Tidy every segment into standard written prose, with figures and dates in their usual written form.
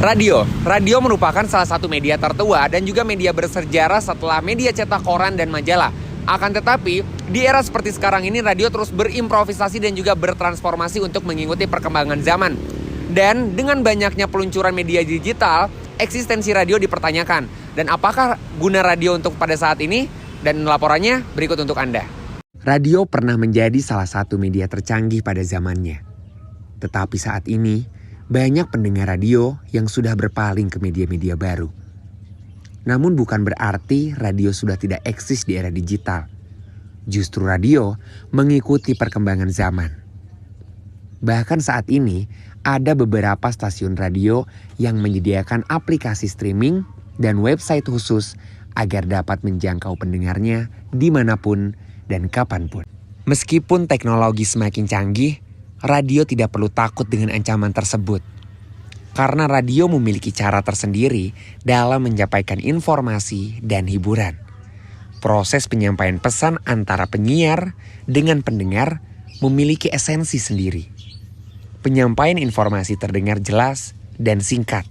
Radio merupakan salah satu media tertua dan juga media bersejarah setelah media cetak koran dan majalah. Akan tetapi, di era seperti sekarang ini radio terus berimprovisasi dan juga bertransformasi untuk mengikuti perkembangan zaman. Dan dengan banyaknya peluncuran media digital, eksistensi radio dipertanyakan. Dan apakah guna radio untuk pada saat ini? Dan laporannya berikut untuk Anda. Radio pernah menjadi salah satu media tercanggih pada zamannya. Tetapi saat ini, banyak pendengar radio yang sudah berpaling ke media-media baru. Namun bukan berarti radio sudah tidak eksis di era digital. Justru radio mengikuti perkembangan zaman. Bahkan saat ini, ada beberapa stasiun radio yang menyediakan aplikasi streaming dan website khusus agar dapat menjangkau pendengarnya dimanapun dan kapanpun. Meskipun teknologi semakin canggih, radio tidak perlu takut dengan ancaman tersebut. Karena radio memiliki cara tersendiri dalam menyampaikan informasi dan hiburan. Proses penyampaian pesan antara penyiar dengan pendengar memiliki esensi sendiri. Penyampaian informasi terdengar jelas dan singkat.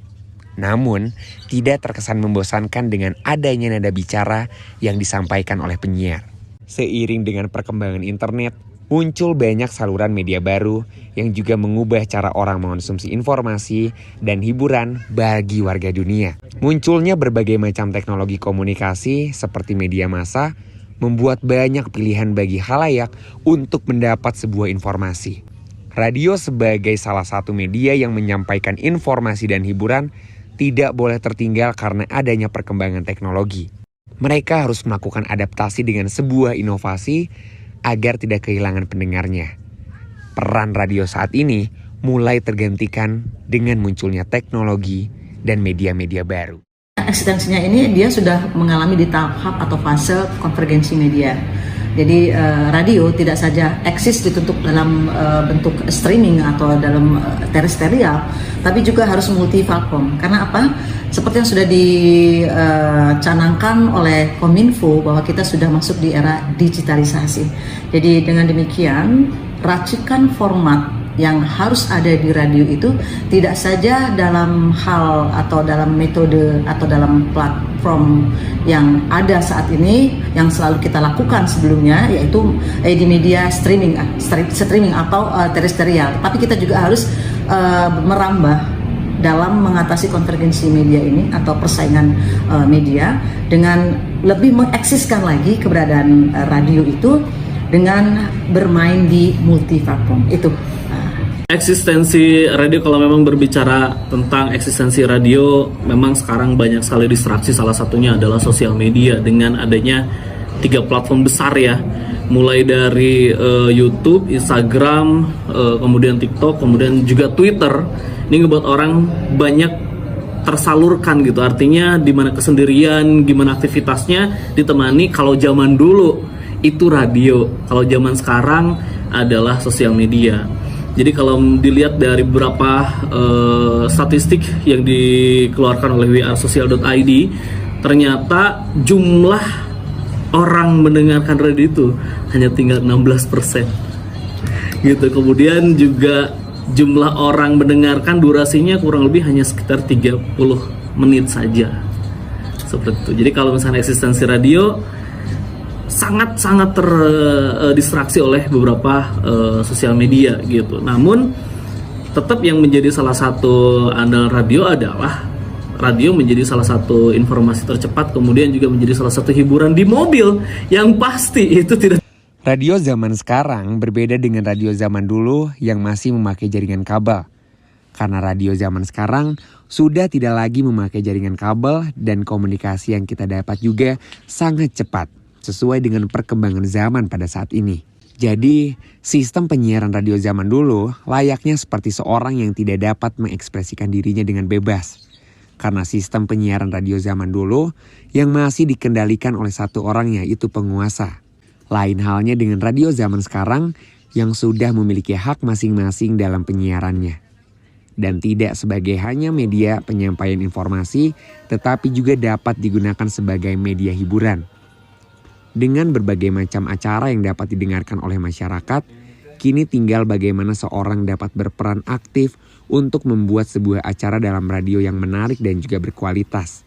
Namun, tidak terkesan membosankan dengan adanya nada bicara yang disampaikan oleh penyiar. Seiring dengan perkembangan internet, muncul banyak saluran media baru yang juga mengubah cara orang mengonsumsi informasi dan hiburan bagi warga dunia. Munculnya berbagai macam teknologi komunikasi seperti media massa membuat banyak pilihan bagi khalayak untuk mendapat sebuah informasi. Radio sebagai salah satu media yang menyampaikan informasi dan hiburan tidak boleh tertinggal karena adanya perkembangan teknologi. Mereka harus melakukan adaptasi dengan sebuah inovasi agar tidak kehilangan pendengarnya. Peran radio saat ini mulai tergantikan dengan munculnya teknologi dan media-media baru. Eksistensinya ini dia sudah mengalami di tahap atau fase konvergensi media. Jadi radio tidak saja eksis ditutup dalam bentuk streaming atau dalam terestrial, tapi juga harus multi-platform. Karena apa? Seperti yang sudah dicanangkan oleh Kominfo bahwa kita sudah masuk di era digitalisasi. Jadi dengan demikian, racikan format yang harus ada di radio itu tidak saja dalam hal atau dalam metode atau dalam platform yang ada saat ini yang selalu kita lakukan sebelumnya, yaitu di media streaming atau terestrial, tapi kita juga harus merambah dalam mengatasi konvergensi media ini atau persaingan media dengan lebih mengeksiskan lagi keberadaan radio itu dengan bermain di multi-platform itu. Eksistensi radio, kalau memang berbicara tentang eksistensi radio, memang sekarang banyak sekali distraksi. Salah satunya adalah sosial media dengan adanya 3 platform besar ya, mulai dari YouTube, Instagram, kemudian TikTok, kemudian juga Twitter. Ini ngebuat orang banyak tersalurkan gitu. Artinya di mana kesendirian, gimana aktivitasnya ditemani. Kalau zaman dulu itu radio, kalau zaman sekarang adalah sosial media. Jadi kalau dilihat dari beberapa statistik yang dikeluarkan oleh wearesocial.id, ternyata jumlah orang mendengarkan radio itu hanya tinggal 16%. Gitu. Kemudian juga jumlah orang mendengarkan durasinya kurang lebih hanya sekitar 30 menit saja. Seperti itu. Jadi kalau misalnya eksistensi radio sangat terdistraksi oleh beberapa sosial media gitu. Namun tetap yang menjadi salah satu andal radio adalah radio menjadi salah satu informasi tercepat, kemudian juga menjadi salah satu hiburan di mobil yang pasti itu tidak. Radio zaman sekarang berbeda dengan radio zaman dulu yang masih memakai jaringan kabel. Karena radio zaman sekarang sudah tidak lagi memakai jaringan kabel dan komunikasi yang kita dapat juga sangat cepat, sesuai dengan perkembangan zaman pada saat ini. Jadi, sistem penyiaran radio zaman dulu layaknya seperti seorang yang tidak dapat mengekspresikan dirinya dengan bebas. Karena sistem penyiaran radio zaman dulu yang masih dikendalikan oleh satu orang, yaitu penguasa. Lain halnya dengan radio zaman sekarang yang sudah memiliki hak masing-masing dalam penyiarannya. Dan tidak sebagai hanya media penyampaian informasi, tetapi juga dapat digunakan sebagai media hiburan. Dengan berbagai macam acara yang dapat didengarkan oleh masyarakat, Kini tinggal bagaimana seorang dapat berperan aktif untuk membuat sebuah acara dalam radio yang menarik dan juga berkualitas,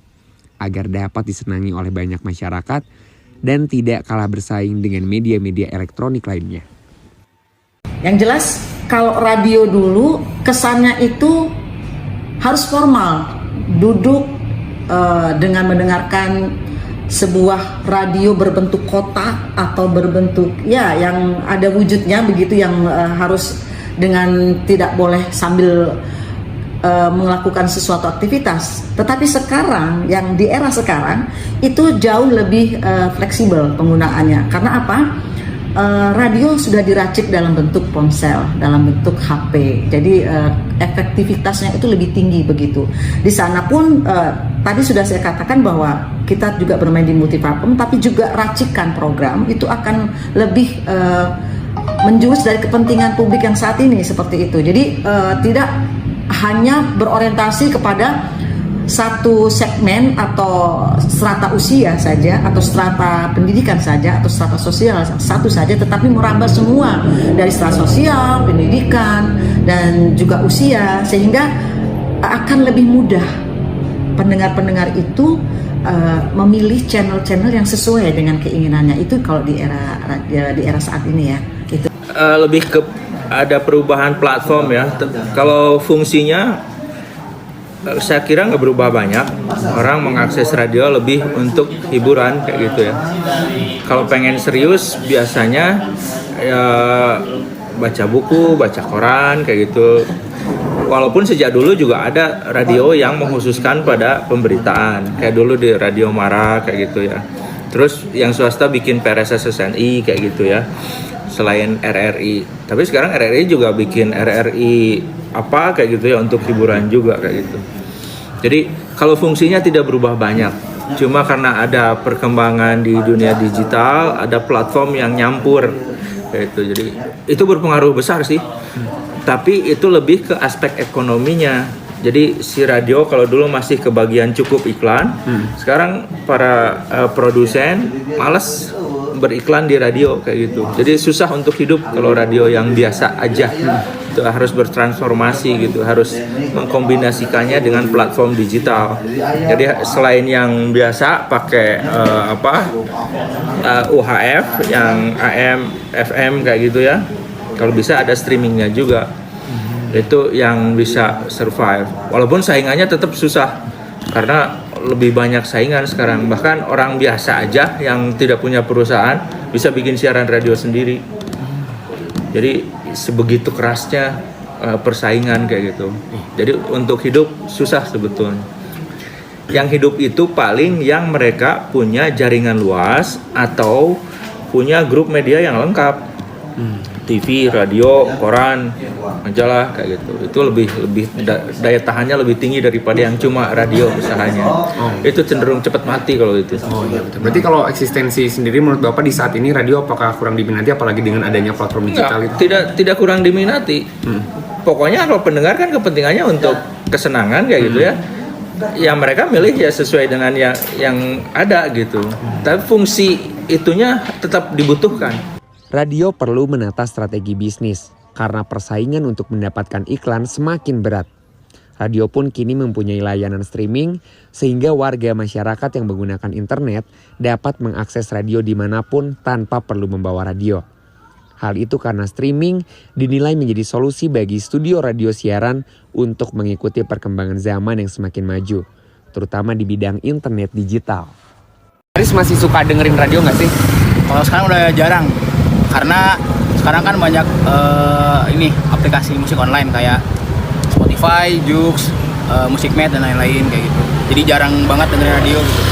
agar dapat disenangi oleh banyak masyarakat dan tidak kalah bersaing dengan media-media elektronik lainnya. Yang jelas kalau radio dulu kesannya itu harus formal, duduk dengan mendengarkan sebuah radio berbentuk kotak atau berbentuk yang ada wujudnya begitu, yang harus dengan tidak boleh sambil melakukan sesuatu aktivitas. Tetapi sekarang, yang di era sekarang itu jauh lebih fleksibel penggunaannya. Karena apa? Radio sudah diracik dalam bentuk ponsel, dalam bentuk HP. Jadi efektivitasnya itu lebih tinggi begitu. Di sana pun tadi sudah saya katakan bahwa kita juga bermain di multiplatform, tapi juga racikan program itu akan lebih menjurus dari kepentingan publik yang saat ini seperti itu. Jadi tidak hanya berorientasi kepada satu segmen atau strata usia saja, atau strata pendidikan saja, atau strata sosial satu saja, tetapi merambah semua dari strata sosial, pendidikan, dan juga usia, sehingga akan lebih mudah pendengar-pendengar itu memilih channel-channel yang sesuai dengan keinginannya. Itu kalau di era saat ini ya. Itu. Lebih ke ada perubahan platform ya. Kalau fungsinya saya kira nggak berubah banyak. Orang mengakses radio lebih untuk hiburan kayak gitu ya. Kalau pengen serius biasanya ya baca buku, baca koran kayak gitu. Walaupun sejak dulu juga ada radio yang mengkhususkan pada pemberitaan, kayak dulu di Radio Mara kayak gitu ya. Terus yang swasta bikin PRSSSNI kayak gitu ya, selain RRI. Tapi sekarang RRI juga bikin RRI apa kayak gitu ya, untuk hiburan juga kayak gitu. Jadi kalau fungsinya tidak berubah banyak, cuma karena ada perkembangan di dunia digital, ada platform yang nyampur kayak gitu. Jadi itu berpengaruh besar sih. Tapi itu lebih ke aspek ekonominya. Jadi si radio kalau dulu masih kebagian cukup iklan, sekarang para produsen malas beriklan di radio kayak gitu. Jadi susah untuk hidup kalau radio yang biasa aja. Itu harus bertransformasi gitu, harus mengkombinasikannya dengan platform digital. Jadi selain yang biasa pakai UHF yang AM, FM kayak gitu ya. Kalau bisa ada streamingnya juga, itu yang bisa survive. Walaupun saingannya tetap susah, karena lebih banyak saingan sekarang. Bahkan orang biasa aja yang tidak punya perusahaan bisa bikin siaran radio sendiri. Jadi sebegitu kerasnya persaingan kayak gitu. Jadi untuk hidup susah sebetulnya. Yang hidup itu paling yang mereka punya jaringan luas atau punya grup media yang lengkap. TV, radio, koran, majalah kayak gitu. Itu lebih daya tahannya lebih tinggi daripada yang cuma radio usahanya. Itu cenderung cepat mati kalau itu. Oh iya betul. Berarti kalau eksistensi sendiri menurut Bapak di saat ini radio apakah kurang diminati, apalagi dengan adanya platform digital itu? Tidak kurang diminati. Pokoknya kalau pendengar kan kepentingannya untuk kesenangan kayak gitu ya. Ya mereka milih ya sesuai dengan yang ada gitu. Tapi fungsi itunya tetap dibutuhkan. Radio perlu menata strategi bisnis karena persaingan untuk mendapatkan iklan semakin berat. Radio pun kini mempunyai layanan streaming sehingga warga masyarakat yang menggunakan internet dapat mengakses radio dimanapun tanpa perlu membawa radio. Hal itu karena streaming dinilai menjadi solusi bagi studio radio siaran untuk mengikuti perkembangan zaman yang semakin maju, terutama di bidang internet digital. Aris masih suka dengerin radio nggak sih? Kalau sekarang udah jarang. Karena sekarang kan banyak aplikasi musik online kayak Spotify, Joox, Musikmed dan lain-lain kayak gitu. Jadi jarang banget dengerin radio gitu.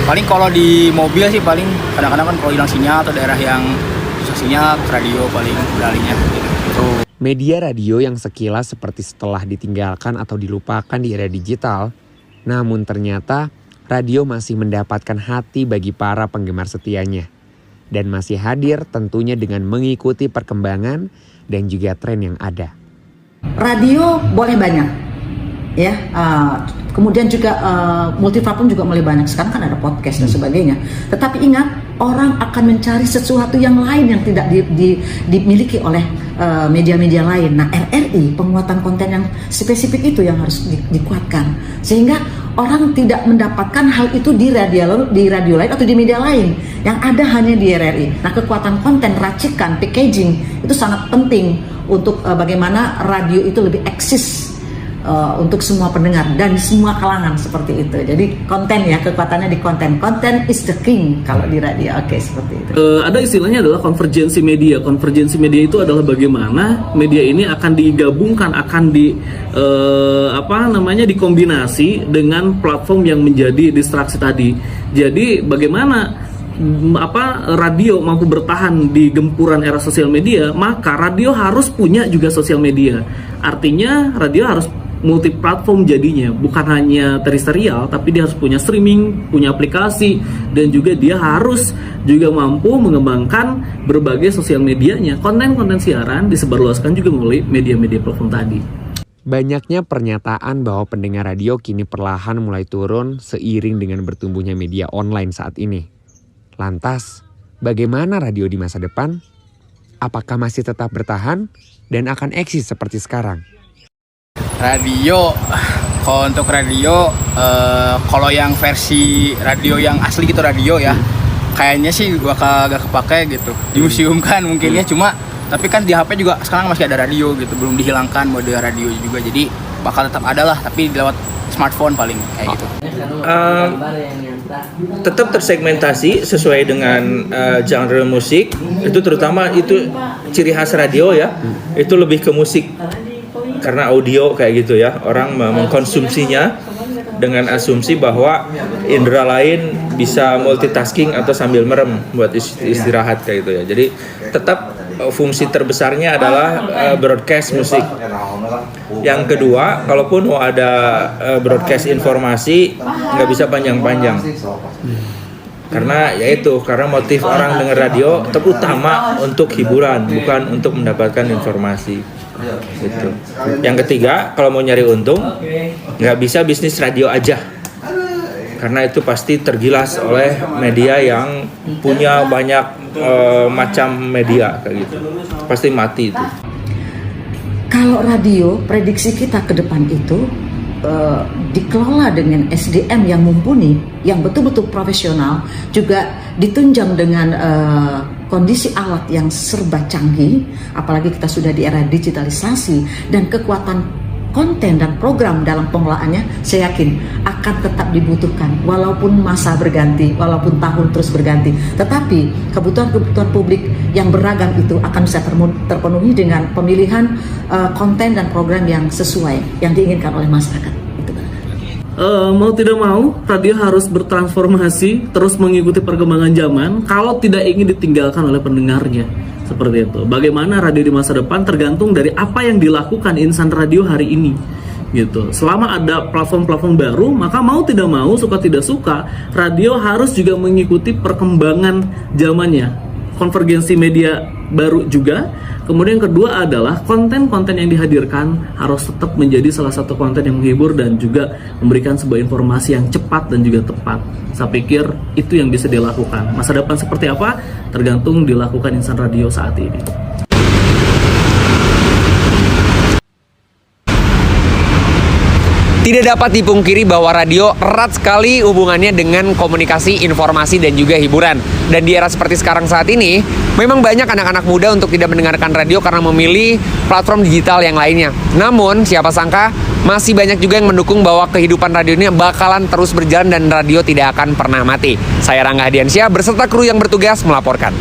Paling kalau di mobil sih paling kadang-kadang kan kalau hilang sinyal atau daerah yang susah sinyal, radio paling beralihnya gitu. Media radio yang sekilas seperti setelah ditinggalkan atau dilupakan di era digital, namun ternyata radio masih mendapatkan hati bagi para penggemar setianya. Dan masih hadir tentunya dengan mengikuti perkembangan dan juga tren yang ada. Radio boleh banyak, ya. Kemudian juga multiplatform juga mulai banyak. Sekarang kan ada podcast dan sebagainya. Tetapi ingat, orang akan mencari sesuatu yang lain yang tidak dimiliki oleh media-media lain. Nah, RRI penguatan konten yang spesifik itu yang harus dikuatkan sehingga orang tidak mendapatkan hal itu di radio lain atau di media lain. Yang ada hanya di RRI. Nah, kekuatan konten, racikan, packaging itu sangat penting untuk bagaimana radio itu lebih eksis untuk semua pendengar dan semua kalangan seperti itu. Jadi konten ya, kekuatannya di konten. Konten is the king kalau di radio. Oke, seperti itu. Ada istilahnya adalah konvergensi media. Konvergensi media itu adalah bagaimana media ini akan digabungkan, akan dikombinasi dengan platform yang menjadi distraksi tadi. Jadi bagaimana radio mampu bertahan di gempuran era sosial media, maka radio harus punya juga sosial media. Artinya radio harus multi platform jadinya, bukan hanya terestrial, tapi dia harus punya streaming, punya aplikasi, dan juga dia harus juga mampu mengembangkan berbagai sosial medianya. Konten-konten siaran disebarluaskan juga melalui media-media platform tadi. Banyaknya pernyataan bahwa pendengar radio kini perlahan mulai turun seiring dengan bertumbuhnya media online saat ini. Lantas, bagaimana radio di masa depan? Apakah masih tetap bertahan dan akan eksis seperti sekarang? Radio, kalau untuk radio, kalau yang versi radio yang asli gitu radio ya, kayaknya sih bakal gak kepake gitu. Di museum kan mungkin ya, tapi kan di HP juga sekarang masih ada radio gitu, belum dihilangkan mode radio juga, jadi bakal tetap ada lah, tapi lewat smartphone paling kayak gitu. Tetap tersegmentasi sesuai dengan genre musik, itu terutama itu ciri khas radio ya, itu lebih ke musik. Karena audio kayak gitu ya, orang mengkonsumsinya dengan asumsi bahwa indera lain bisa multitasking atau sambil merem buat istirahat kayak gitu ya. Jadi tetap fungsi terbesarnya adalah broadcast musik. Yang kedua, kalaupun mau ada broadcast informasi, nggak bisa panjang-panjang. Karena karena motif orang dengar radio terutama untuk hiburan, bukan untuk mendapatkan informasi. Gitu. Yang ketiga, kalau mau nyari untung, nggak bisa bisnis radio aja, karena itu pasti tergilas oleh media yang punya banyak macam media kayak gitu, pasti mati itu. Kalau radio, prediksi kita ke depan itu dikelola dengan SDM yang mumpuni, yang betul-betul profesional, juga ditunjang dengan kondisi alat yang serba canggih, apalagi kita sudah di era digitalisasi, dan kekuatan konten dan program dalam pengelolaannya, saya yakin akan tetap dibutuhkan walaupun masa berganti, walaupun tahun terus berganti. Tetapi kebutuhan-kebutuhan publik yang beragam itu akan bisa terpenuhi dengan pemilihan konten dan program yang sesuai yang diinginkan oleh masyarakat. Mau tidak mau, radio harus bertransformasi, terus mengikuti perkembangan zaman kalau tidak ingin ditinggalkan oleh pendengarnya. Seperti itu. Bagaimana radio di masa depan tergantung dari apa yang dilakukan insan radio hari ini. Gitu. Selama ada platform-platform baru, maka mau tidak mau, suka tidak suka, radio harus juga mengikuti perkembangan zamannya. Konvergensi media baru juga. Kemudian yang kedua adalah konten-konten yang dihadirkan harus tetap menjadi salah satu konten yang menghibur dan juga memberikan sebuah informasi yang cepat dan juga tepat. Saya pikir itu yang bisa dilakukan. Masa depan seperti apa tergantung dilakukan insan radio saat ini. Tidak dapat dipungkiri bahwa radio erat sekali hubungannya dengan komunikasi, informasi, dan juga hiburan. Dan di era seperti sekarang saat ini, memang banyak anak-anak muda untuk tidak mendengarkan radio karena memilih platform digital yang lainnya. Namun, siapa sangka masih banyak juga yang mendukung bahwa kehidupan radio ini bakalan terus berjalan dan radio tidak akan pernah mati. Saya Rangga Hadiansyah berserta kru yang bertugas melaporkan.